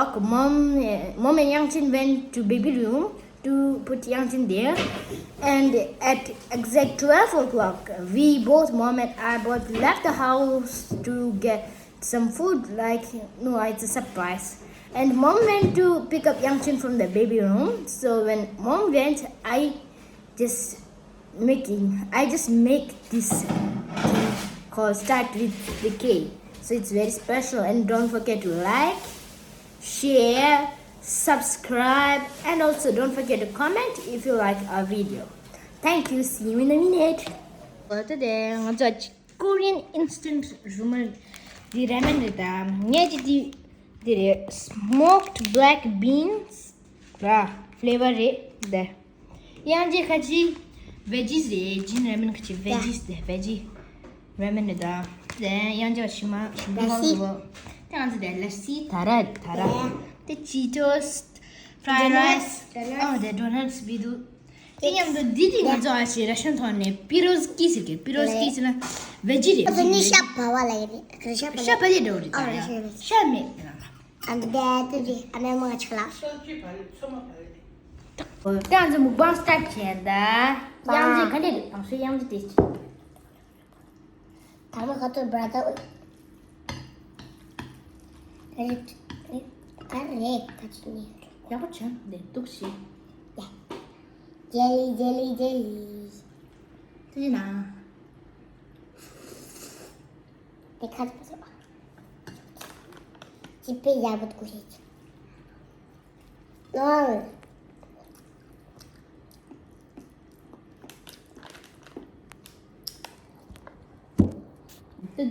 o'clock, mom and Yangchin went to baby room to put Yangchin there, and at exact 12 o'clock, mom and I both left the house to get some food. Like, no, it's a surprise. And mom went to pick up Yangchin from the baby room. So when mom went, I just make this thing called start with the K. So it's very special, and don't forget to like, share, subscribe, and also don't forget to comment if you like our video. Thank you. See you in a minute. Well, today I'm going to Korean instant ramen. The ramen is the smoked black beans flavor there. Yang je kaji veggies de jin ramen kaji veggies de veggie ramen da. Then yang je shima shima the lassi tara. The Cheetos, fried rice, the donuts we do. Yang the didi ngajo ashi restaurant thone pirozki sirke na veggie. Apni shapa wala ye. Shapa de dori. Shame. And the ane mga chla. 这样子mukbang start 前的，样子肯定的，当时样子的。他们合作brother. Correct, kachni. Ya baccha, de tuxi. Jelly. Tuji na. देखा तो चिपे जाबत कुछ no The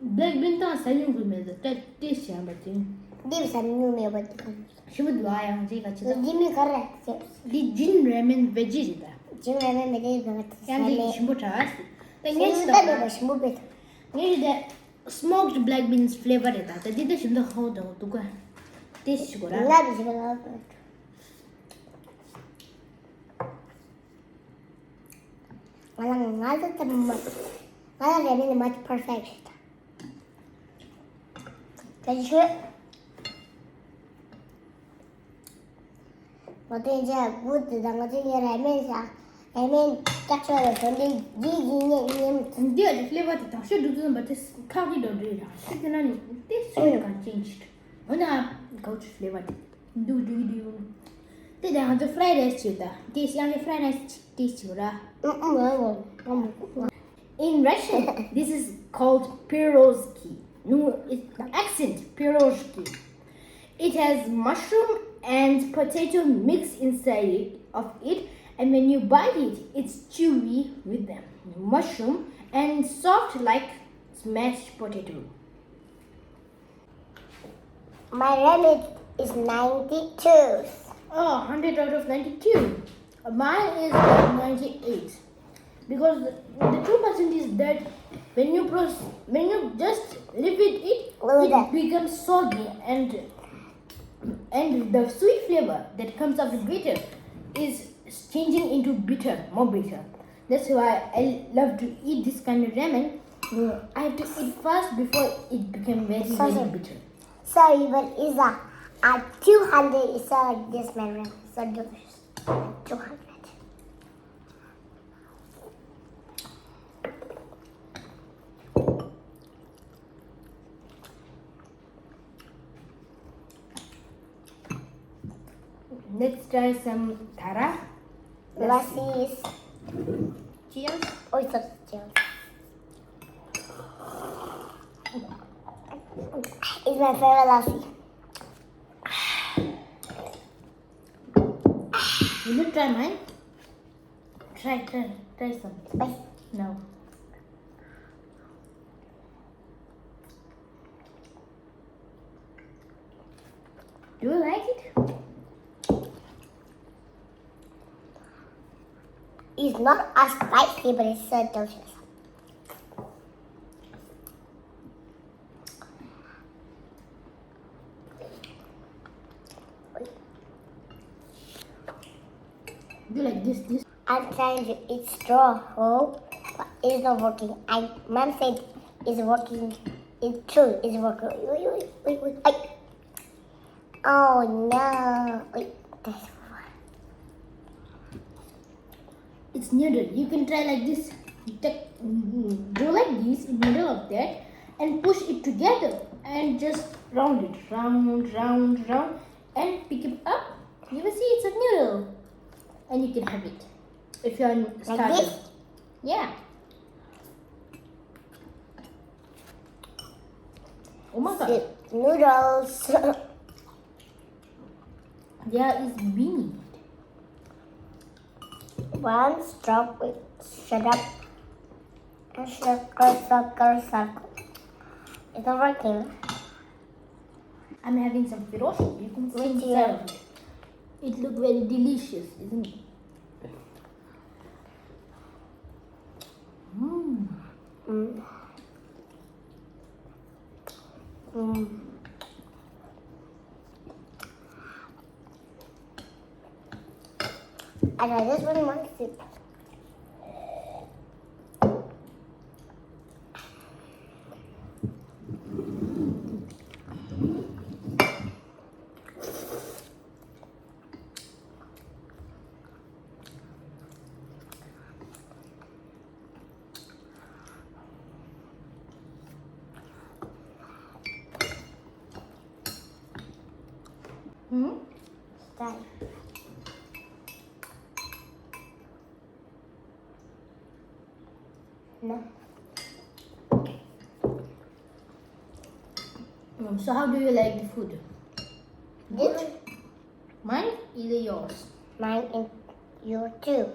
black bean ta sayung ku me da taste ya batin. दिव सन्नू में बत कर Shimud wa yang ji ka chi. Gym कर रहा है Di jin ramen veggie da. Gym में मेरे भगत Yang ji shimbu ta. The gym next का da. दे बस मुबे Ni da smoked black beans flavor da. The di da shimdu ho da tu ka. Taste ko ra. ना भी बना वाला तो तब वाला रेमेन much perfect 그래서 어때 이제 무드 당가지 라면사 라면 딱처럼 근데 이게 Dia the flavor da. Should do some but this can't do it. It's not taste can changed. Ona couch flavor. Do. The da the fried rice da. Taste yang fried rice taste ko ra. In Russian, this is called pirozki. No, it's the accent, pirozki. It has mushroom and potato mixed inside of it, and when you bite it, it's chewy with the mushroom and soft like smashed potato. My ramen is 92. Oh, 100 out of 92. Mine is 98. Because the true percent is that when you just leave it becomes soggy, and the sweet flavor that comes out of bitter is changing into more bitter. That's why I love to eat this kind of ramen. I have to eat fast before it becomes very bitter. So even is a 200 is like this man ramen. So 200. Let's try some tara. Lassi is Cheers. oyster chill. It's my favorite lassi. Will you try mine? Try some. Spicy. No. Do you like it? It's not as spicy, but it's so delicious. Do you like this? I'm trying to eat straw, but it's not working. Mom said it's working. It's true. It's working. Wait. Oh no. Wait, that's It's noodle. You can try like this. Go like this in middle of that and push it together and just round it. Round, round, round and pick it up. You will see it's a noodle. And you can have it. If you are starting. this? Yeah. Oh my god. Soup noodles. There is beanie. One stop with shut up and circle. It's not working. I'm having some firosh. You can see Me too. inside of it. It looks very delicious, isn't it? Mmm. Mm. Mm. I just want one soup. Hmm? Done. No. So how do you like the food? Good. Mine, either yours. Mine and your too.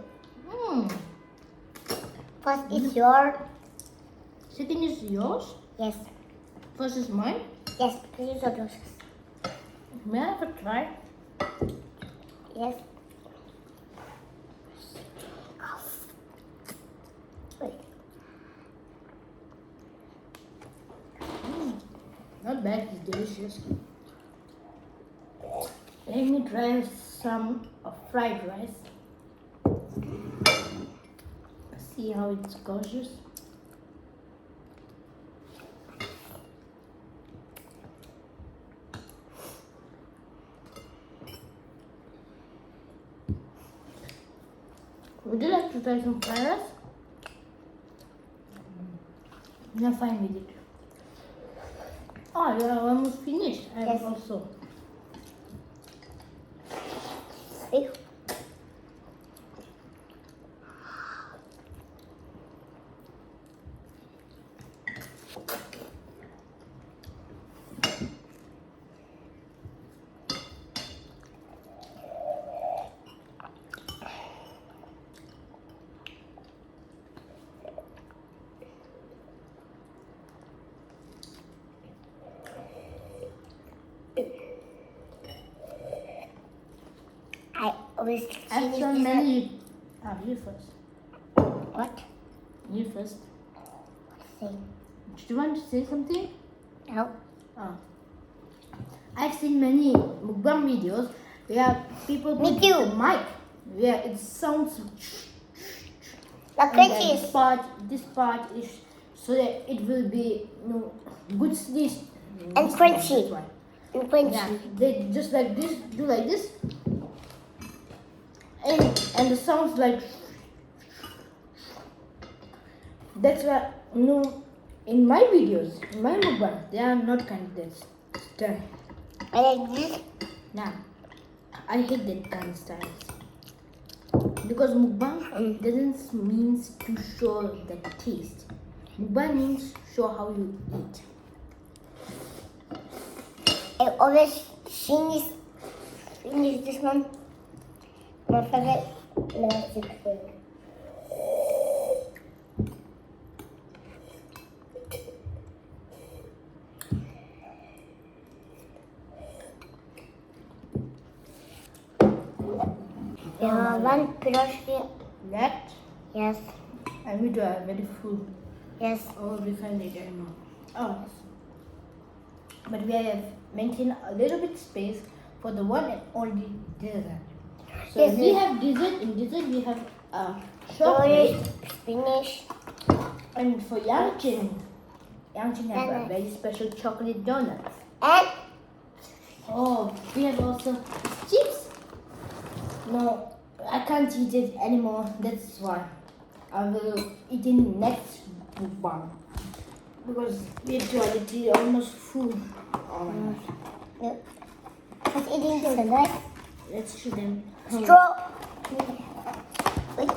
Hmm. First is your. Second is yours. Yes. First is mine. Yes, please or yours. May I have a try? Yes. Wait. Not bad, it's delicious. Let me try some fried rice. See how it's gorgeous. Would you like to try some fried rice? You're fine with it. Oh, you're almost finished. I Yes. also. See? I always Add finish some this. menu. You first. What? You first. See? Do you want to say something? No. Oh. I've seen many mukbang videos where people Me put too. the mic where it sounds The and then crunchy this part is so that it will be good taste And crunchy. That's why. and crunchy. Yeah, they just like this, do like this, and the sounds like. That's why in my videos, in my mukbang, they are not kind of that style. I like this. Nah, I hate that kind of style. Because mukbang doesn't means to show the taste. Mukbang means show how you eat. I always finish this one. My favorite magic food. One piroshki. That Yes. and we do are very full. Yes. Oh, we find it anymore. Oh, but we have maintained a little bit space for the one and only dessert. So Yes, we yes. have dessert. In dessert, we have Storage, chocolate. finish. And for Yangchin have a Donut. very special chocolate donut. And Oh, we have also chips. No, I can't eat it anymore. That's why I will eat in next mukbang because we have to already almost full. Oh my god. Yep. Just eating this, right? Let's shoot them. Straw. Wait.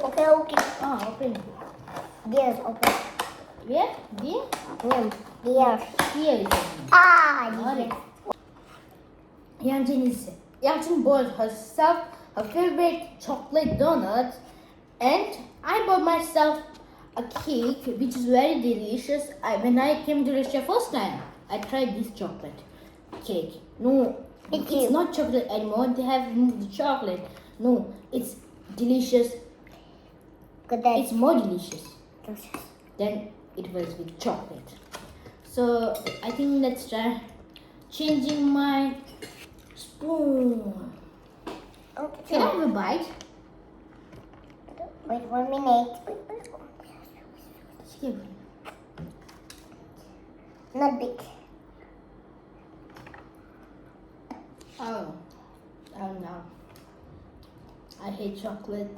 Okay, okay. Ah, open. Yes, okay. Where? There? Yes. Here is open. Ah, Got it. yes. Yanjin bought herself her favorite chocolate donut, and I bought myself a cake which is very delicious. When I came to Russia first time, I tried this chocolate cake. No, It's it's you. not chocolate anymore. They have removed the chocolate. No, it's delicious. Good day. It's more delicious than it was with chocolate. So I think let's try changing my spoon. Can I have a bite? Wait 1 minute. Wait. Excuse me. Not big. Oh no. I hate chocolate.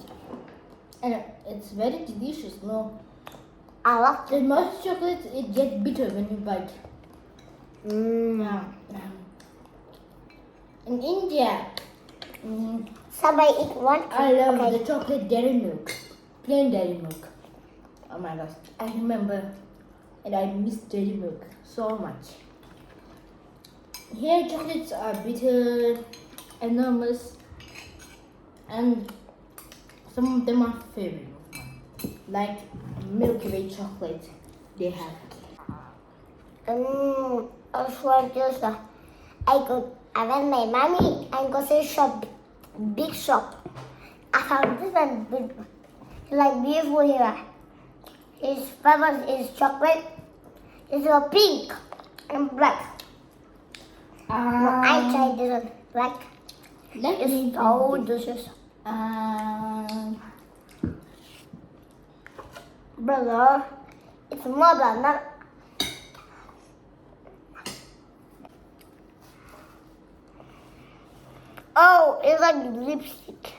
And it's very delicious, no? I love The most chocolate, it gets bitter when you bite. Yeah. In India, Somebody eat one. I love Okay. the chocolate dairy milk. Plain dairy milk. Oh my gosh. I remember and I miss dairy milk so much. Here chocolates are bitter, enormous, and some of them are favorite of mine. Like Milky Way chocolate they have. Also just I went my mommy and go to shop, big shop. I found this one big, like beautiful here. His flavor is chocolate. It's a pink and black. I tried this one black. Let me It's so drink this. delicious. Brother, it's mother, not. Oh, it's like lipstick.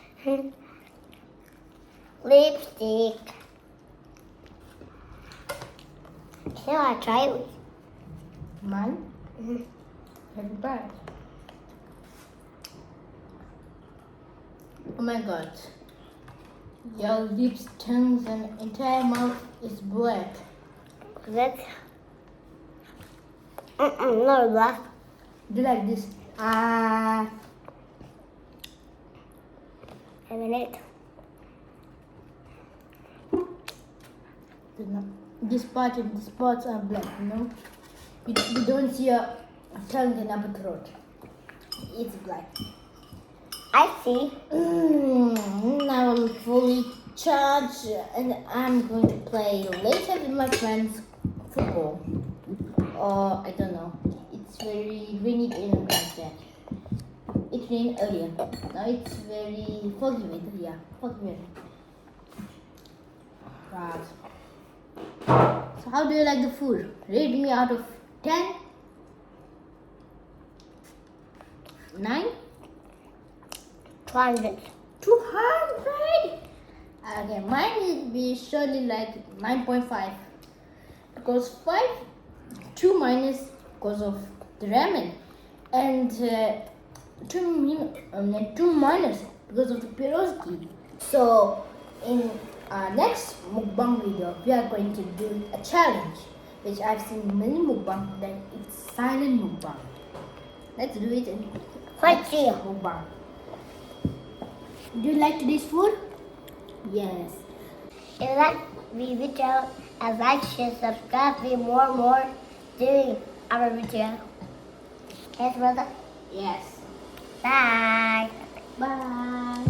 Lipstick. Shall I try it? Mine? Mhm. Very bad. Oh my god. Your lips, tongues, and entire mouth is black. That's. Not black. Do like this. A minute. This part and these spots are black, you know? You don't see a tongue and upper throat. It's black. I see. Now I'm fully charged and I'm going to play later with my friends football. Or I don't know. It's very rainy day and like that. It rained earlier. Now it's very foggy weather. Yeah, foggy weather. Right. So how do you like the food? Rate me out of 10. 9? 200. 200? Okay, mine will be surely like 9.5 because 2 minus because of the ramen and 2 minus because of the pierogi. So in our next mukbang video, we are going to do a challenge which I've seen many mukbang that it's silent mukbang. Let's do it in Let's see. mukbang. Do you like today's food? Yes. If you like the video, like, share, subscribe for more doing our video. Yes, brother. Yes. Bye. Bye.